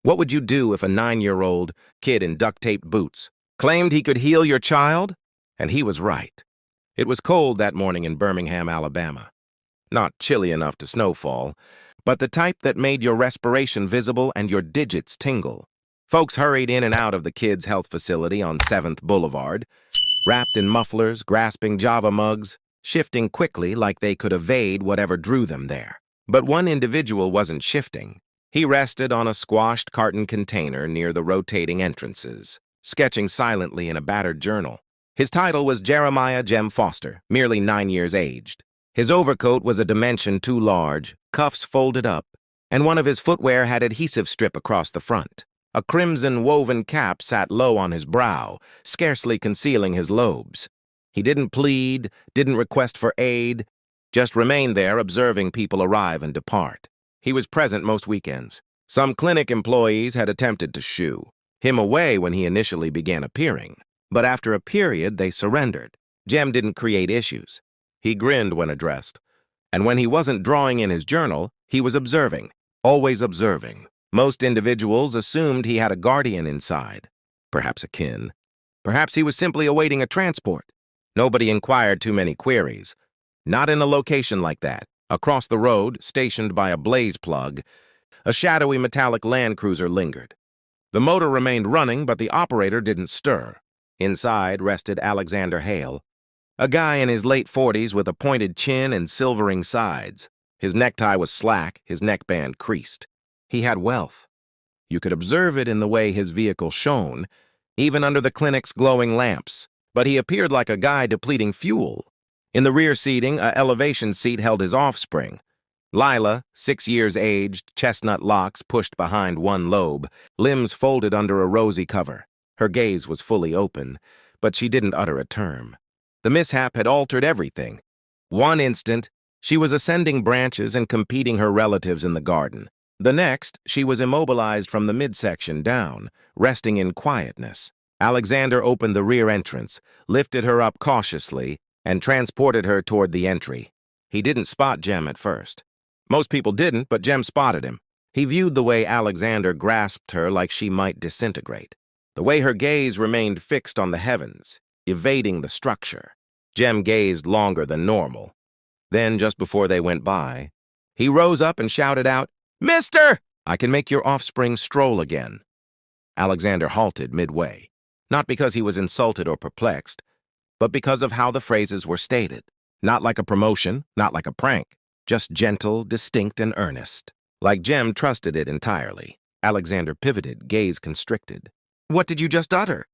What would you do if a 9-year-old kid in duct-taped boots claimed he could heal your child? And he was right. It was cold that morning in Birmingham, Alabama. Not chilly enough to snowfall, but the type that made your respiration visible and your digits tingle. Folks hurried in and out of the kids' health facility on 7th Boulevard, wrapped in mufflers, grasping Java mugs, shifting quickly like they could evade whatever drew them there. But one individual wasn't shifting. He rested on a squashed carton container near the rotating entrances, sketching silently in a battered journal. His title was Jeremiah Jem Foster, merely 9 years aged. His overcoat was a dimension too large, cuffs folded up, and one of his footwear had adhesive strip across the front. A crimson woven cap sat low on his brow, scarcely concealing his lobes. He didn't plead, didn't request for aid, just remained there observing people arrive and depart. He was present most weekends. Some clinic employees had attempted to shoo him away when he initially began appearing, but after a period they surrendered. Jem didn't create issues. He grinned when addressed, and when he wasn't drawing in his journal, he was observing, always observing. Most individuals assumed he had a guardian inside, perhaps a kin. Perhaps he was simply awaiting a transport. Nobody inquired too many queries. Not in a location like that. Across the road, stationed by a blaze plug, a shadowy metallic Land Cruiser lingered. The motor remained running, but the operator didn't stir. Inside rested Alexander Hale, a guy in his late 40s with a pointed chin and silvering sides. His necktie was slack, his neckband creased. He had wealth. You could observe it in the way his vehicle shone, even under the clinic's glowing lamps. But he appeared like a guy depleting fuel. In the rear seating, a elevation seat held his offspring. Lila, 6 years aged, chestnut locks pushed behind one lobe, limbs folded under a rosy cover. Her gaze was fully open, but she didn't utter a term. The mishap had altered everything. One instant, she was ascending branches and competing her relatives in the garden. The next, she was immobilized from the midsection down, resting in quietness. Alexander opened the rear entrance, lifted her up cautiously, and transported her toward the entry. He didn't spot Jem at first. Most people didn't, but Jem spotted him. He viewed the way Alexander grasped her like she might disintegrate, the way her gaze remained fixed on the heavens, evading the structure. Jem gazed longer than normal. Then, just before they went by, he rose up and shouted out, "Mister! I can make your offspring stroll again." Alexander halted midway, not because he was insulted or perplexed, but because of how the phrases were stated. Not like a promotion, not like a prank, just gentle, distinct, and earnest. Like Jem trusted it entirely. Alexander pivoted, gaze constricted. "What did you just utter?"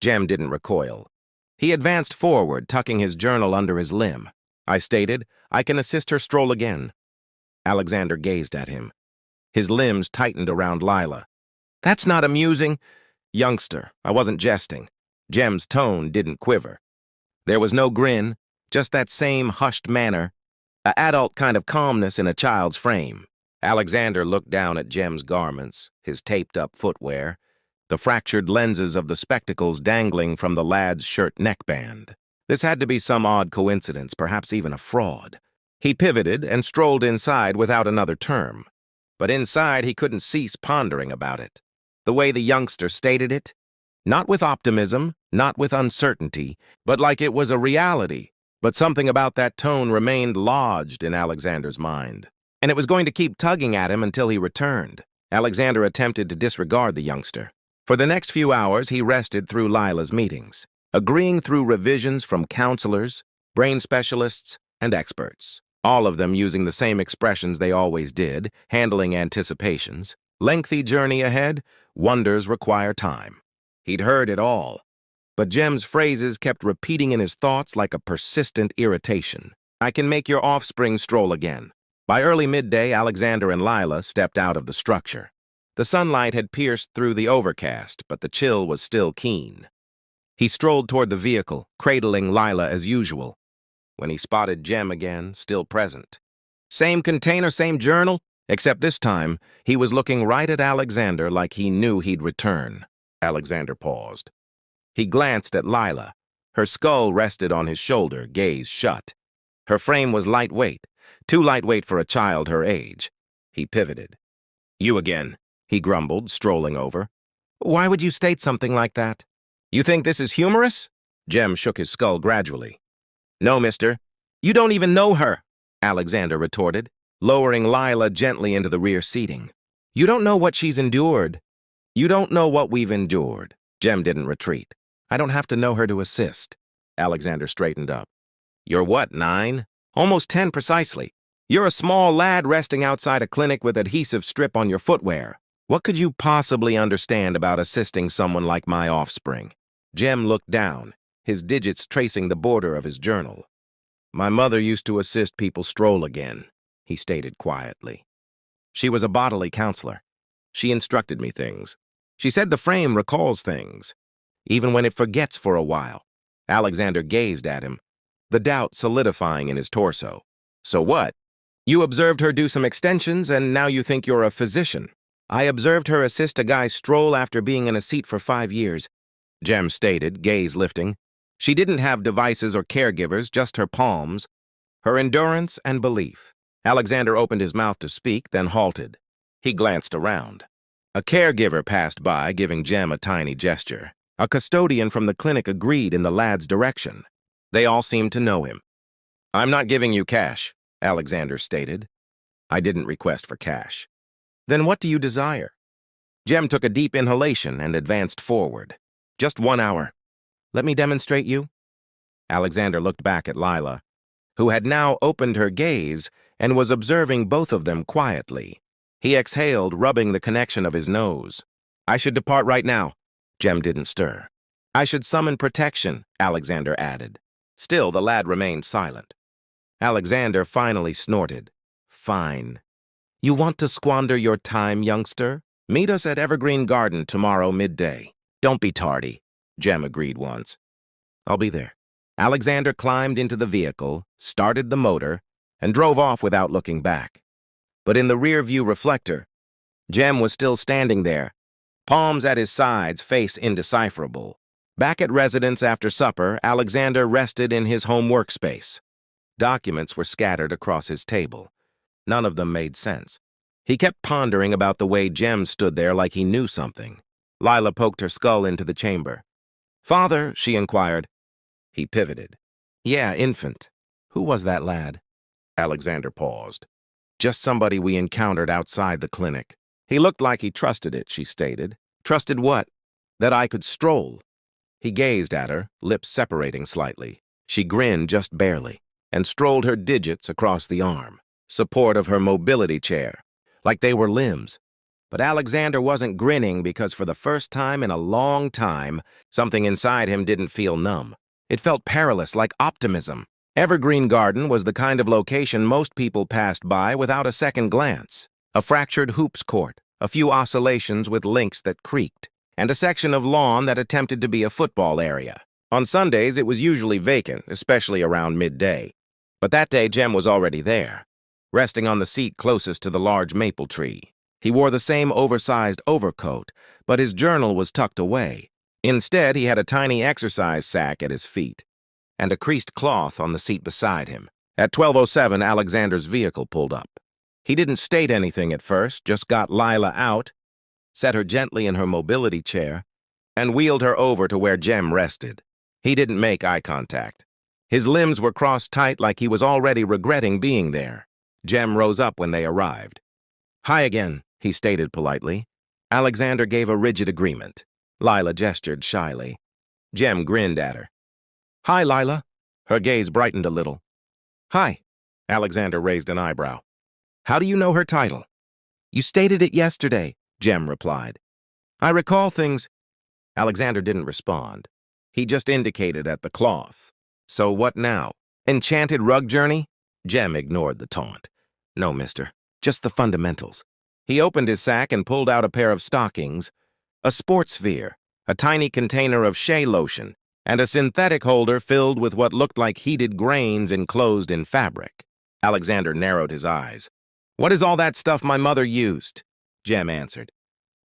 Jem didn't recoil. He advanced forward, tucking his journal under his limb. "I stated, I can assist her stroll again." Alexander gazed at him. His limbs tightened around Lila. "That's not amusing." "Youngster, I wasn't jesting." Jem's tone didn't quiver. There was no grin, just that same hushed manner, an adult kind of calmness in a child's frame. Alexander looked down at Jem's garments, his taped-up footwear, the fractured lenses of the spectacles dangling from the lad's shirt neckband. This had to be some odd coincidence, perhaps even a fraud. He pivoted and strolled inside without another term. But inside he couldn't cease pondering about it. The way the youngster stated it, not with optimism, not with uncertainty, but like it was a reality. But something about that tone remained lodged in Alexander's mind. And it was going to keep tugging at him until he returned. Alexander attempted to disregard the youngster. For the next few hours, he rested through Lila's meetings, agreeing through revisions from counselors, brain specialists, and experts. All of them using the same expressions they always did, handling anticipations. Lengthy journey ahead, wonders require time. He'd heard it all, but Jem's phrases kept repeating in his thoughts like a persistent irritation. "I can make your offspring stroll again." By early midday, Alexander and Lila stepped out of the structure. The sunlight had pierced through the overcast, but the chill was still keen. He strolled toward the vehicle, cradling Lila as usual, when he spotted Jem again, still present. Same container, same journal, except this time, he was looking right at Alexander like he knew he'd return. Alexander paused. He glanced at Lila. Her skull rested on his shoulder, gaze shut. Her frame was lightweight, too lightweight for a child her age. He pivoted. "You again." he grumbled, strolling over. Why would you state something like that? You think this is humorous? Jem shook his skull gradually. No, mister. You don't even know her, Alexander retorted, lowering Lila gently into the rear seating. You don't know what she's endured. You don't know what we've endured. Jem didn't retreat. I don't have to know her to assist. Alexander straightened up. You're what, 9? Almost 10 precisely. You're a small lad resting outside a clinic with adhesive strip on your footwear. What could you possibly understand about assisting someone like my offspring? Jem looked down, his digits tracing the border of his journal. My mother used to assist people stroll again, he stated quietly. She was a bodily counselor. She instructed me things. She said the frame recalls things, even when it forgets for a while. Alexander gazed at him, the doubt solidifying in his torso. So what? You observed her do some extensions, and now you think you're a physician. I observed her assist a guy stroll after being in a seat for 5 years, Jem stated, gaze lifting. She didn't have devices or caregivers, just her palms, her endurance and belief. Alexander opened his mouth to speak, then halted. He glanced around. A caregiver passed by, giving Jem a tiny gesture. A custodian from the clinic agreed in the lad's direction. They all seemed to know him. I'm not giving you cash, Alexander stated. I didn't request for cash. Then what do you desire? Jem took a deep inhalation and advanced forward. Just 1 hour. Let me demonstrate you. Alexander looked back at Lila, who had now opened her gaze and was observing both of them quietly. He exhaled, rubbing the connection of his nose. I should depart right now. Jem didn't stir. I should summon protection, Alexander added. Still, the lad remained silent. Alexander finally snorted. Fine. You want to squander your time, youngster? Meet us at Evergreen Garden tomorrow midday. Don't be tardy, Jem agreed once. I'll be there. Alexander climbed into the vehicle, started the motor, and drove off without looking back. But in the rear-view reflector, Jem was still standing there, palms at his sides, face indecipherable. Back at residence after supper, Alexander rested in his home workspace. Documents were scattered across his table. None of them made sense. He kept pondering about the way Jem stood there like he knew something. Lila poked her skull into the chamber. Father, she inquired. He pivoted. Yeah, infant. Who was that lad? Alexander paused. Just somebody we encountered outside the clinic. He looked like he trusted it, she stated. Trusted what? That I could stroll. He gazed at her, lips separating slightly. She grinned just barely and strolled her digits across the arm, support of her mobility chair, like they were limbs. But Alexander wasn't grinning because for the first time in a long time, something inside him didn't feel numb. It felt perilous, like optimism. Evergreen Garden was the kind of location most people passed by without a second glance. A fractured hoops court, a few oscillations with links that creaked, and a section of lawn that attempted to be a football area. On Sundays, it was usually vacant, especially around midday. But that day, Jem was already there, resting on the seat closest to the large maple tree. He wore the same oversized overcoat, but his journal was tucked away. Instead, he had a tiny exercise sack at his feet and a creased cloth on the seat beside him. At 12:07, Alexander's vehicle pulled up. He didn't state anything at first, just got Lila out, set her gently in her mobility chair, and wheeled her over to where Jem rested. He didn't make eye contact. His limbs were crossed tight like he was already regretting being there. Jem rose up when they arrived. Hi again, he stated politely. Alexander gave a rigid agreement. Lila gestured shyly. Jem grinned at her. Hi, Lila. Her gaze brightened a little. Hi. Alexander raised an eyebrow. How do you know her title? You stated it yesterday, Jem replied. I recall things. Alexander didn't respond. He just indicated at the cloth. So what now? Enchanted rug journey? Jem ignored the taunt. No, mister. Just the fundamentals. He opened his sack and pulled out a pair of stockings, a sports sphere, a tiny container of shea lotion, and a synthetic holder filled with what looked like heated grains enclosed in fabric. Alexander narrowed his eyes. What is all that stuff my mother used? Jem answered.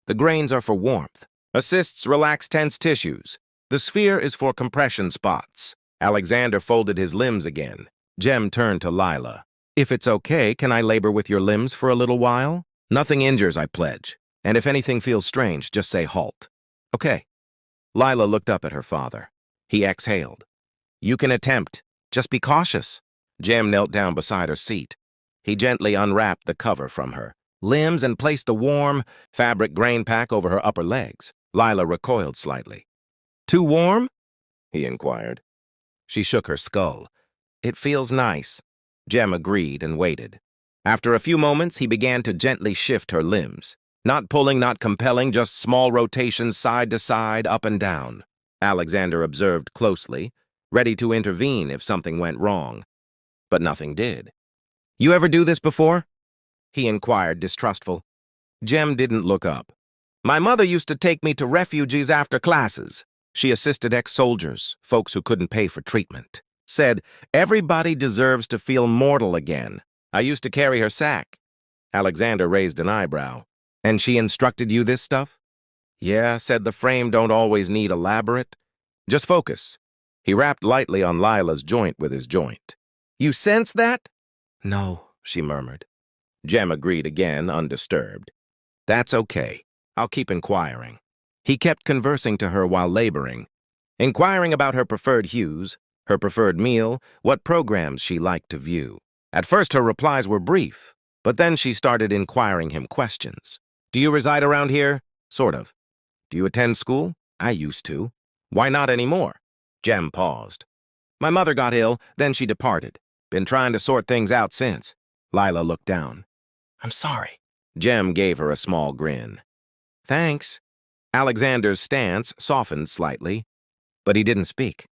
The grains are for warmth. Assists relax tense tissues. The sphere is for compression spots. Alexander folded his limbs again. Jem turned to Lila. If it's okay, can I labor with your limbs for a little while? Nothing injures, I pledge. And if anything feels strange, just say halt. Okay. Lila looked up at her father. He exhaled. You can attempt. Just be cautious. Jem knelt down beside her seat. He gently unwrapped the cover from her limbs and placed the warm fabric grain pack over her upper legs. Lila recoiled slightly. Too warm? He inquired. She shook her skull. It feels nice. Jem agreed and waited. After a few moments, he began to gently shift her limbs. Not pulling, not compelling, just small rotations side to side, up and down. Alexander observed closely, ready to intervene if something went wrong. But nothing did. You ever do this before? He inquired, distrustful. Jem didn't look up. My mother used to take me to refuges after classes. She assisted ex-soldiers, folks who couldn't pay for treatment. Said, everybody deserves to feel mortal again. I used to carry her sack. Alexander raised an eyebrow. And she instructed you this stuff? Yeah, said the frame don't always need elaborate. Just focus. He rapped lightly on Lila's joint with his joint. You sense that? No, she murmured. Jem agreed again, undisturbed. That's okay. I'll keep inquiring. He kept conversing to her while laboring, inquiring about her preferred hues, her preferred meal, what programs she liked to view. At first her replies were brief, but then she started inquiring him questions. Do you reside around here? Sort of. Do you attend school? I used to. Why not anymore? Jem paused. My mother got ill, then she departed. Been trying to sort things out since. Lila looked down. I'm sorry. Jem gave her a small grin. Thanks. Alexander's stance softened slightly, but he didn't speak.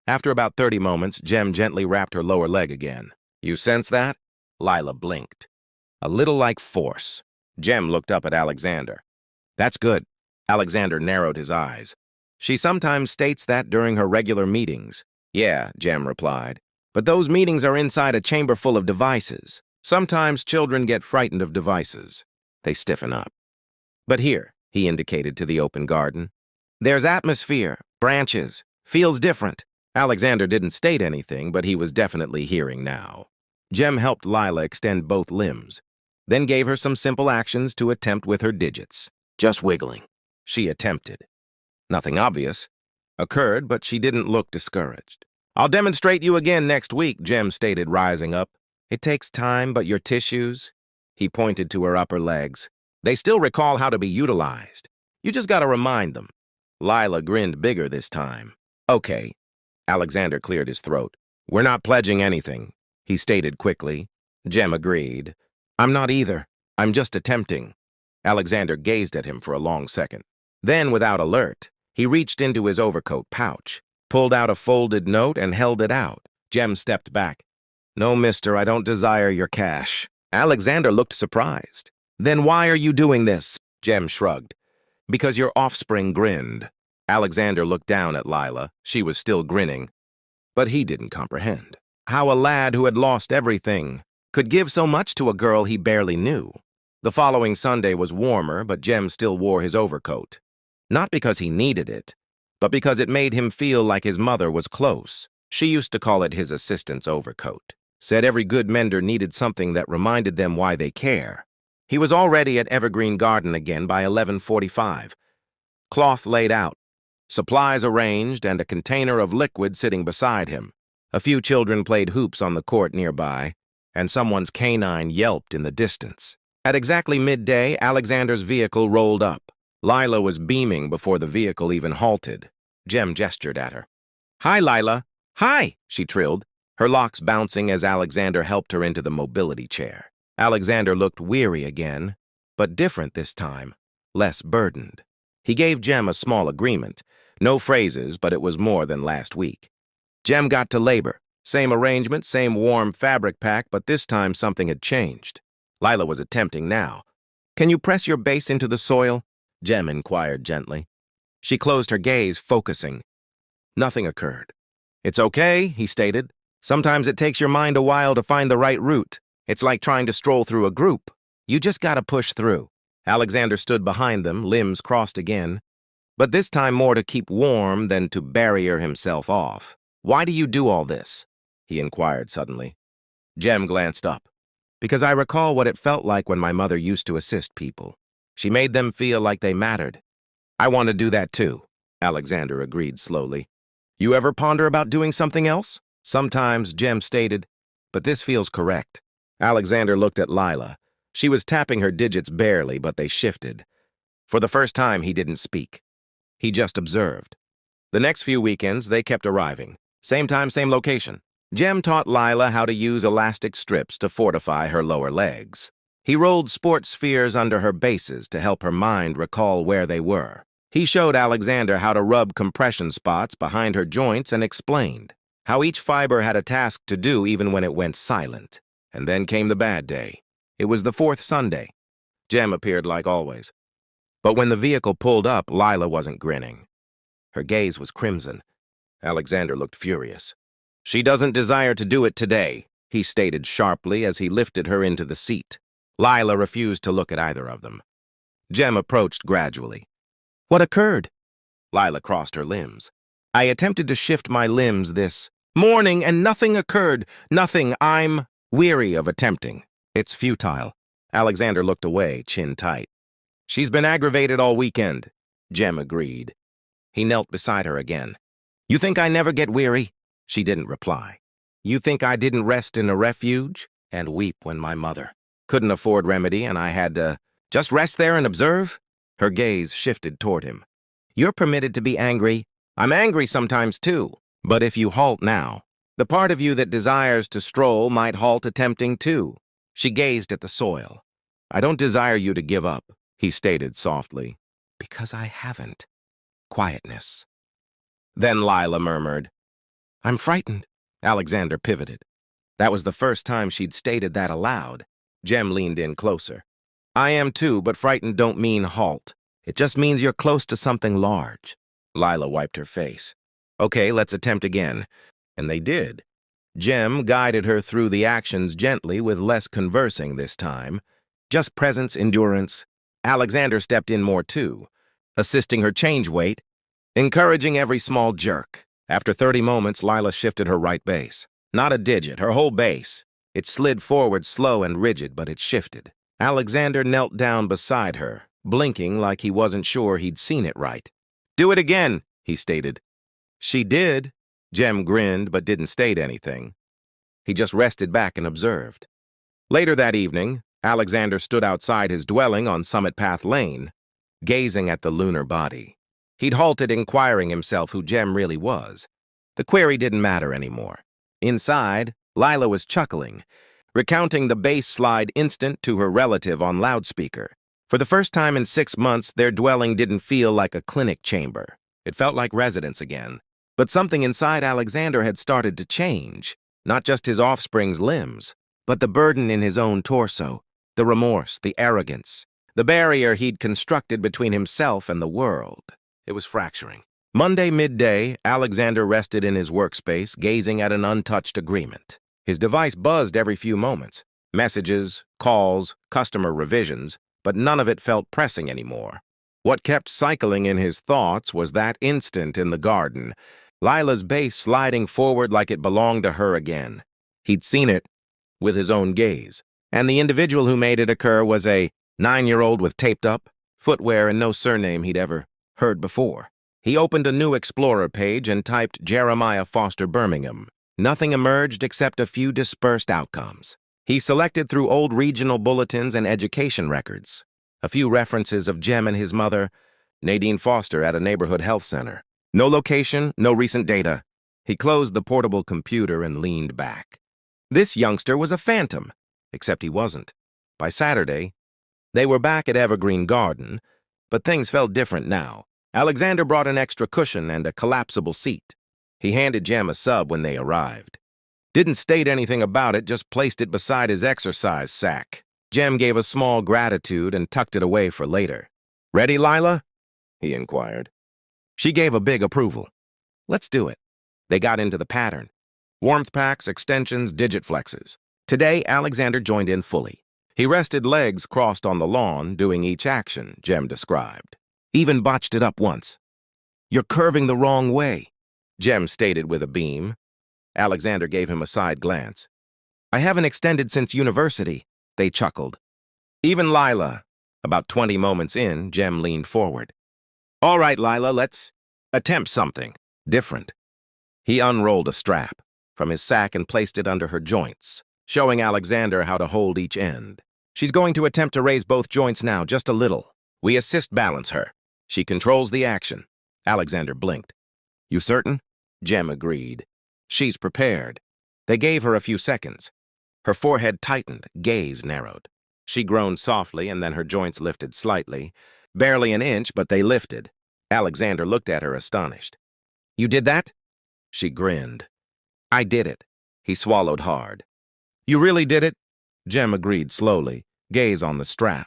After about 30 moments, Jem gently wrapped her lower leg again. You sense that? Lila blinked. A little like force. Jem looked up at Alexander. That's good. Alexander narrowed his eyes. She sometimes states that during her regular meetings. Yeah, Jem replied. But those meetings are inside a chamber full of devices. Sometimes children get frightened of devices. They stiffen up. But here, he indicated to the open garden. There's atmosphere, branches, feels different. Alexander didn't state anything, but he was definitely hearing now. Jem helped Lila extend both limbs, then gave her some simple actions to attempt with her digits. Just wiggling. She attempted. Nothing obvious occurred, but she didn't look discouraged. I'll demonstrate you again next week, Jem stated, rising up. It takes time, but your tissues, he pointed to her upper legs, they still recall how to be utilized. You just gotta remind them. Lila grinned bigger this time. Okay. Alexander cleared his throat. We're not pledging anything, he stated quickly. Jem agreed. I'm not either. I'm just attempting. Alexander gazed at him for a long second. Then, without alert, he reached into his overcoat pouch, pulled out a folded note, and held it out. Jem stepped back. No, mister, I don't desire your cash. Alexander looked surprised. Then why are you doing this? Jem shrugged. Because your offspring grinned. Alexander looked down at Lila. She was still grinning. But he didn't comprehend. How a lad who had lost everything could give so much to a girl he barely knew. The following Sunday was warmer, but Jem still wore his overcoat. Not because he needed it, but because it made him feel like his mother was close. She used to call it his assistant's overcoat. Said every good mender needed something that reminded them why they care. He was already at Evergreen Garden again by 11:45. Cloth laid out, supplies arranged, and a container of liquid sitting beside him. A few children played hoops on the court nearby, and someone's canine yelped in the distance. At exactly midday, Alexander's vehicle rolled up. Lila was beaming before the vehicle even halted. Jem gestured at her. Hi, Lila. Hi, she trilled, her locks bouncing as Alexander helped her into the mobility chair. Alexander looked weary again, but different this time, less burdened. He gave Jem a small agreement. No phrases, but it was more than last week. Jem got to labor. Same arrangement, same warm fabric pack, but this time something had changed. Lila was attempting now. Can you press your base into the soil? Jem inquired gently. She closed her gaze, focusing. Nothing occurred. It's okay, he stated. Sometimes it takes your mind a while to find the right route. It's like trying to stroll through a group. You just gotta push through. Alexander stood behind them, limbs crossed again, but this time more to keep warm than to barrier himself off. Why do you do all this? He inquired suddenly. Jem glanced up. Because I recall what it felt like when my mother used to assist people. She made them feel like they mattered. I want to do that too, Alexander agreed slowly. You ever ponder about doing something else? Sometimes, Jem stated, but this feels correct. Alexander looked at Lila. She was tapping her digits barely, but they shifted. For the first time, he didn't speak. He just observed. The next few weekends, they kept arriving. Same time, same location. Jem taught Lila how to use elastic strips to fortify her lower legs. He rolled sports spheres under her bases to help her mind recall where they were. He showed Alexander how to rub compression spots behind her joints and explained how each fiber had a task to do even when it went silent. And then came the bad day. It was the fourth Sunday. Jem appeared like always. But when the vehicle pulled up, Lila wasn't grinning. Her gaze was crimson. Alexander looked furious. She doesn't desire to do it today, he stated sharply as he lifted her into the seat. Lila refused to look at either of them. Jem approached gradually. What occurred? Lila crossed her limbs. I attempted to shift my limbs this morning and nothing occurred. Nothing. I'm weary of attempting. It's futile. Alexander looked away, chin tight. She's been aggravated all weekend, Jem agreed. He knelt beside her again. You think I never get weary? She didn't reply. You think I didn't rest in a refuge and weep when my mother couldn't afford remedy and I had to just rest there and observe? Her gaze shifted toward him. You're permitted to be angry. I'm angry sometimes too. But if you halt now, the part of you that desires to stroll might halt attempting too. She gazed at the soil. I don't desire you to give up, he stated softly. Because I haven't. Quietness. Then Lila murmured. I'm frightened. Alexander pivoted. That was the first time she'd stated that aloud. Jem leaned in closer. I am too, but frightened don't mean halt. It just means you're close to something large. Lila wiped her face. Okay, let's attempt again. And they did. Jem guided her through the actions gently with less conversing this time. Just presence, endurance. Alexander stepped in more too, assisting her change weight, encouraging every small jerk. After 30 moments, Lila shifted her right base. Not a digit, her whole base. It slid forward slow and rigid, but it shifted. Alexander knelt down beside her, blinking like he wasn't sure he'd seen it right. Do it again, he stated. She did. Jem grinned but didn't state anything. He just rested back and observed. Later that evening, Alexander stood outside his dwelling on Summit Path Lane, gazing at the lunar body. He'd halted, inquiring himself who Jem really was. The query didn't matter anymore. Inside, Lila was chuckling, recounting the base slide instant to her relative on loudspeaker. For the first time in 6 months, their dwelling didn't feel like a clinic chamber. It felt like residence again. But something inside Alexander had started to change. Not just his offspring's limbs, but the burden in his own torso, the remorse, the arrogance, the barrier he'd constructed between himself and the world. It was fracturing. Monday midday, Alexander rested in his workspace, gazing at an untouched agreement. His device buzzed every few moments. Messages, calls, customer revisions, but none of it felt pressing anymore. What kept cycling in his thoughts was that instant in the garden, Lila's base sliding forward like it belonged to her again. He'd seen it with his own gaze, and the individual who made it occur was a 9-year-old with taped up footwear and no surname he'd ever heard before. He opened a new Explorer page and typed Jeremiah Foster Birmingham. Nothing emerged except a few dispersed outcomes. He selected through old regional bulletins and education records. A few references of Jem and his mother, Nadine Foster, at a neighborhood health center. No location, no recent data. He closed the portable computer and leaned back. This youngster was a phantom, except he wasn't. By Saturday, they were back at Evergreen Garden, but things felt different now. Alexander brought an extra cushion and a collapsible seat. He handed Jem a sub when they arrived. Didn't state anything about it, just placed it beside his exercise sack. Jem gave a small gratitude and tucked it away for later. Ready, Lila? He inquired. She gave a big approval. Let's do it. They got into the pattern. Warmth packs, extensions, digit flexes. Today, Alexander joined in fully. He rested legs crossed on the lawn, doing each action, Jem described. Even botched it up once. You're curving the wrong way, Jem stated with a beam. Alexander gave him a side glance. I haven't extended since university, they chuckled. Even Lila, About 20 moments in, Jem leaned forward. All right, Lila, let's attempt something different. He unrolled a strap from his sack and placed it under her joints, showing Alexander how to hold each end. She's going to attempt to raise both joints now, just a little. We assist balance her. She controls the action. Alexander blinked. You certain? Jem agreed. She's prepared. They gave her a few seconds. Her forehead tightened, gaze narrowed. She groaned softly, and then her joints lifted slightly. Barely an inch, but they lifted. Alexander looked at her astonished. You did that? She grinned. I did it. He swallowed hard. You really did it? Jem agreed slowly, gaze on the strap.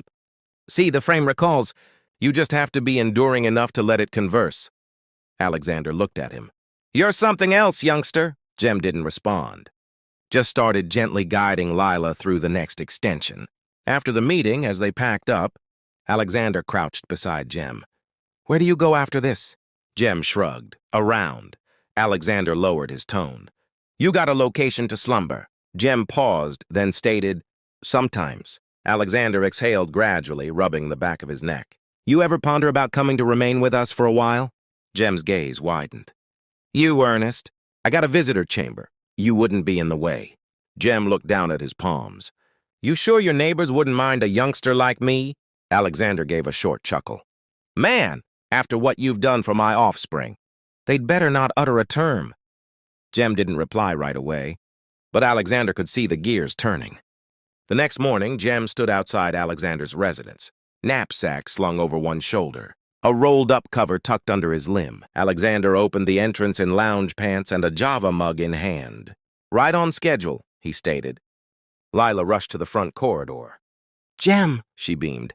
See, the frame recalls. You just have to be enduring enough to let it converse. Alexander looked at him. You're something else, youngster. Jem didn't respond. Just started gently guiding Lila through the next extension. After the meeting, as they packed up, Alexander crouched beside Jem. Where do you go after this? Jem shrugged. Around. Alexander lowered his tone. You got a location to slumber. Jem paused, then stated, sometimes. Alexander exhaled gradually, rubbing the back of his neck. You ever ponder about coming to remain with us for a while? Jem's gaze widened. You, Ernest. I got a visitor chamber. You wouldn't be in the way. Jem looked down at his palms. You sure your neighbors wouldn't mind a youngster like me? Alexander gave a short chuckle. Man, after what you've done for my offspring. They'd better not utter a term. Jem didn't reply right away, but Alexander could see the gears turning. The next morning, Jem stood outside Alexander's residence, knapsack slung over one shoulder, a rolled-up cover tucked under his limb. Alexander opened the entrance in lounge pants and a Java mug in hand. Right on schedule, he stated. Lila rushed to the front corridor. Jem, she beamed.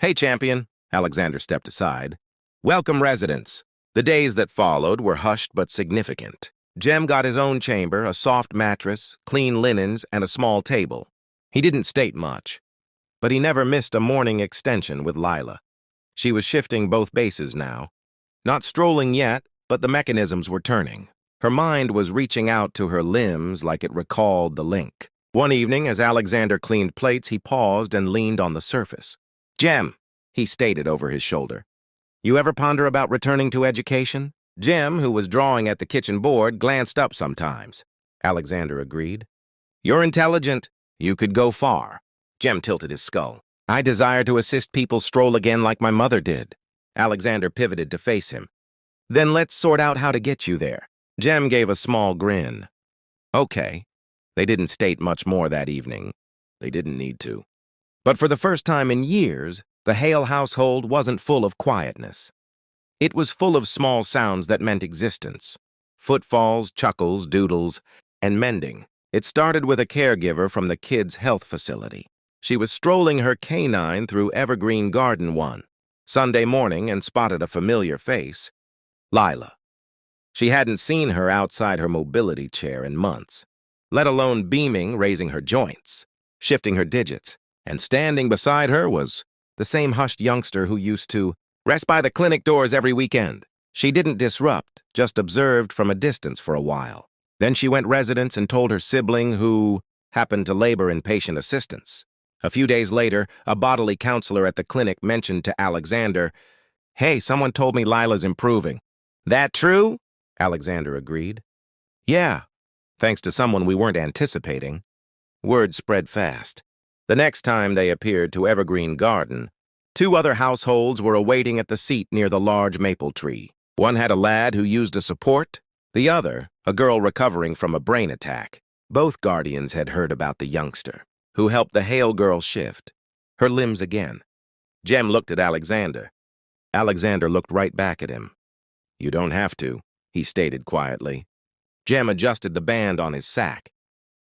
Hey, champion. Alexander stepped aside. Welcome, residents. The days that followed were hushed but significant. Jem got his own chamber, a soft mattress, clean linens, and a small table. He didn't state much, but he never missed a morning extension with Lila. She was shifting both bases now. Not strolling yet, but the mechanisms were turning. Her mind was reaching out to her limbs like it recalled the link. One evening, as Alexander cleaned plates, he paused and leaned on the surface. Jem, he stated over his shoulder. You ever ponder about returning to education? Jem, who was drawing at the kitchen board, glanced up sometimes. Alexander agreed. You're intelligent. You could go far. Jem tilted his skull. I desire to assist people stroll again like my mother did. Alexander pivoted to face him. Then let's sort out how to get you there. Jem gave a small grin. Okay. They didn't state much more that evening. They didn't need to. But for the first time in years, the Hale household wasn't full of quietness. It was full of small sounds that meant existence. Footfalls, chuckles, doodles, and mending. It started with a caregiver from the kids' health facility. She was strolling her canine through Evergreen Garden one Sunday morning and spotted a familiar face, Lila. She hadn't seen her outside her mobility chair in months, let alone beaming, raising her joints, shifting her digits, and standing beside her was the same hushed youngster who used to rest by the clinic doors every weekend. She didn't disrupt, just observed from a distance for a while. Then she went residence and told her sibling who happened to labor in patient assistance. A few days later, a bodily counselor at the clinic mentioned to Alexander, Hey, someone told me Lila's improving. That true? Alexander agreed. Yeah, thanks to someone we weren't anticipating. Word spread fast. The next time they appeared to Evergreen Garden, 2 other households were awaiting at the seat near the large maple tree. One had a lad who used a support, the other, a girl recovering from a brain attack. Both guardians had heard about the youngster, who helped the Hale girl shift her limbs again. Jem looked at Alexander. Alexander looked right back at him. You don't have to, he stated quietly. Jem adjusted the band on his sack.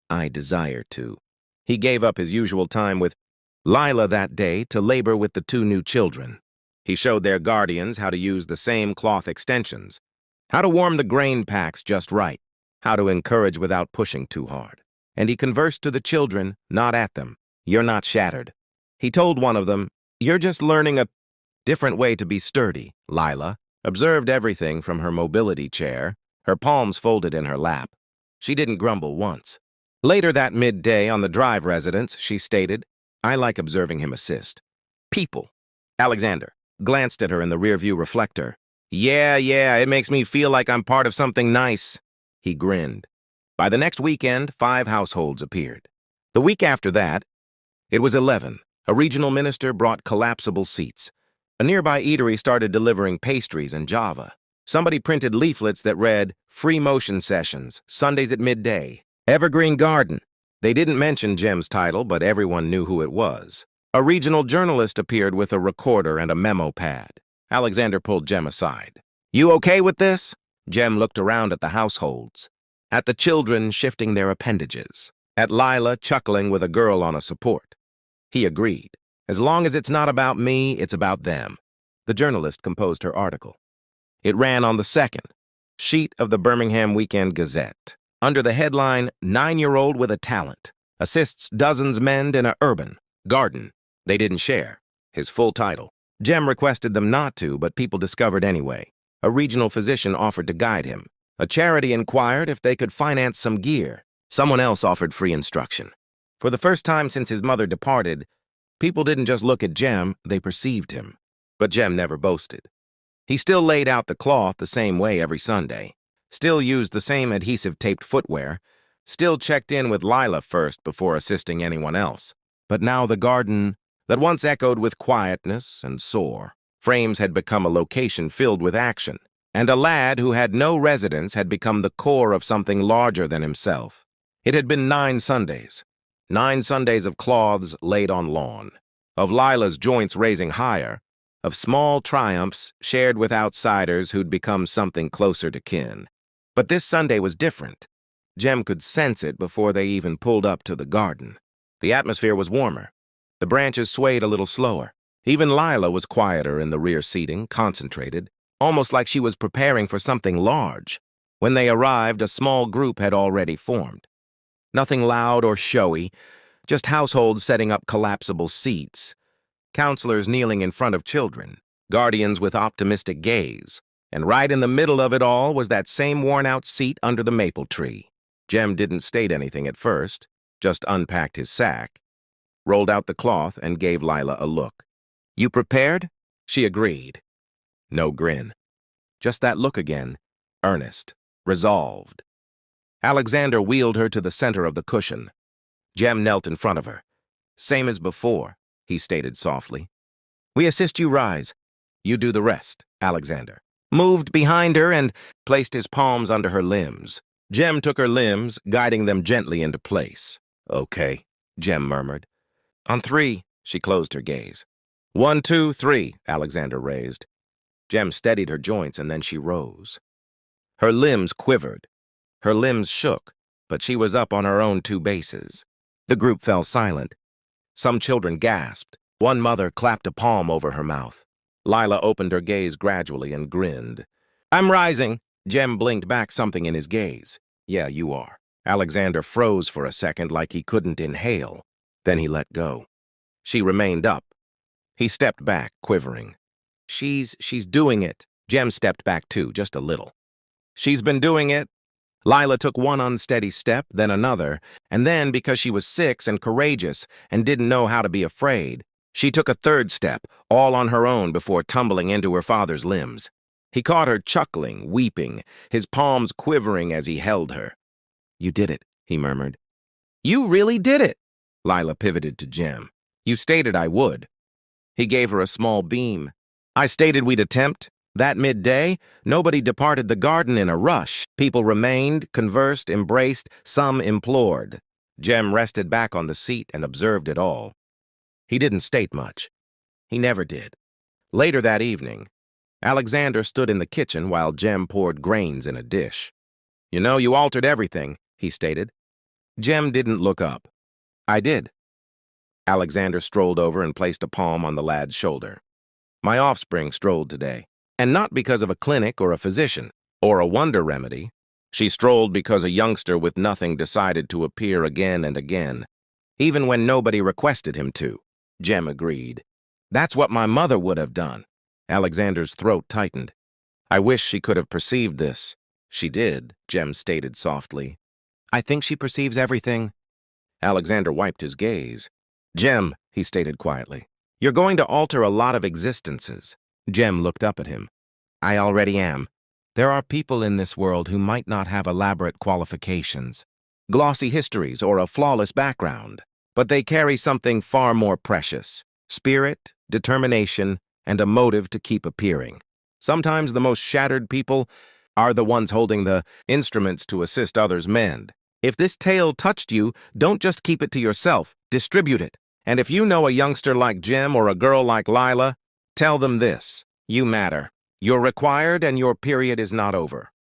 I desire to. He gave up his usual time with Lila that day to labor with the 2 new children. He showed their guardians how to use the same cloth extensions, how to warm the grain packs just right, how to encourage without pushing too hard. And he conversed to the children, not at them. You're not shattered. He told one of them, You're just learning a different way to be sturdy. Lila observed everything from her mobility chair, her palms folded in her lap. She didn't grumble once. Later that midday on the drive residence, she stated, I like observing him assist. people. Alexander glanced at her in the rearview reflector. Yeah, it makes me feel like I'm part of something nice. He grinned. By the next weekend, 5 households appeared. The week after that, it was 11. A regional minister brought collapsible seats. A nearby eatery started delivering pastries and Java. Somebody printed leaflets that read, "Free motion sessions, Sundays at midday. Evergreen Garden." They didn't mention Jem's title, but everyone knew who it was. A regional journalist appeared with a recorder and a memo pad. Alexander pulled Jem aside. "You okay with this?" Jem looked around at the households, at the children shifting their appendages, at Lila chuckling with a girl on a support. He agreed. "As long as it's not about me, it's about them." The journalist composed her article. It ran on the second sheet of the Birmingham Weekend Gazette, under the headline, "9-year-old with a talent assists dozens mend in a urban garden." They didn't share his full title. Jem requested them not to, but people discovered anyway. A regional physician offered to guide him. A charity inquired if they could finance some gear. Someone else offered free instruction. For the first time since his mother departed, people didn't just look at Jem, they perceived him. But Jem never boasted. He still laid out the cloth the same way every Sunday, still used the same adhesive-taped footwear, still checked in with Lila first before assisting anyone else. But now the garden that once echoed with quietness and soar frames had become a location filled with action, and a lad who had no residence had become the core of something larger than himself. It had been 9 Sundays. 9 Sundays of cloths laid on lawn, of Lila's joints raising higher, of small triumphs shared with outsiders who'd become something closer to kin. But this Sunday was different. Jem could sense it before they even pulled up to the garden. The atmosphere was warmer. The branches swayed a little slower. Even Lila was quieter in the rear seating, concentrated, almost like she was preparing for something large. When they arrived, a small group had already formed. Nothing loud or showy, just households setting up collapsible seats, counselors kneeling in front of children, guardians with optimistic gaze, and right in the middle of it all was that same worn-out seat under the maple tree. Jem didn't state anything at first, just unpacked his sack, rolled out the cloth, and gave Lila a look. "You prepared?" She agreed. No grin. Just that look again, earnest, resolved. Alexander wheeled her to the center of the cushion. Jem knelt in front of her. "Same as before," he stated softly. "We assist you rise. You do the rest," Alexander moved behind her and placed his palms under her limbs. Jem took her limbs, guiding them gently into place. "Okay," Jem murmured. "On 3, she closed her gaze. 1, 2, 3, Alexander raised. Jem steadied her joints, and then she rose. Her limbs quivered. Her limbs shook, but she was up on her own 2 bases. The group fell silent. Some children gasped. One mother clapped a palm over her mouth. Lila opened her gaze gradually and grinned. "I'm rising." Jem blinked back something in his gaze. "Yeah, you are." Alexander froze for a second like he couldn't inhale. Then he let go. She remained up. He stepped back, quivering. She's doing it." Jem stepped back too, just a little. "She's been doing it." Lila took one unsteady step, then another, and then, because she was 6 and courageous and didn't know how to be afraid, she took a 3rd step, all on her own before tumbling into her father's limbs. He caught her chuckling, weeping, his palms quivering as he held her. "You did it," he murmured. "You really did it." Lila pivoted to Jem. "You stated I would." He gave her a small beam. "I stated we'd attempt. That midday, nobody departed the garden in a rush. People remained, conversed, embraced, some implored." Jem rested back on the seat and observed it all. He didn't state much. He never did. Later that evening, Alexander stood in the kitchen while Jem poured grains in a dish. "You know, you altered everything," he stated. Jem didn't look up. "I did." Alexander strolled over and placed a palm on the lad's shoulder. "My offspring strolled today. And not because of a clinic or a physician, or a wonder remedy. She strolled because a youngster with nothing decided to appear again and again, even when nobody requested him to." Jem agreed. "That's what my mother would have done." Alexander's throat tightened. "I wish she could have perceived this." "She did," Jem stated softly. "I think she perceives everything." Alexander wiped his gaze. "Jem," he stated quietly, You're going to alter a lot of existences. Jem looked up at him. I already am. There are people in this world who might not have elaborate qualifications, glossy histories, or a flawless background, but they carry something far more precious: spirit, determination, and a motive to keep appearing. Sometimes the most shattered people are the ones holding the instruments to assist others mend. If this tale touched you, don't just keep it to yourself, distribute it. And if you know a youngster like Jem or a girl like Lila, tell them this: you matter. You're required and your period is not over.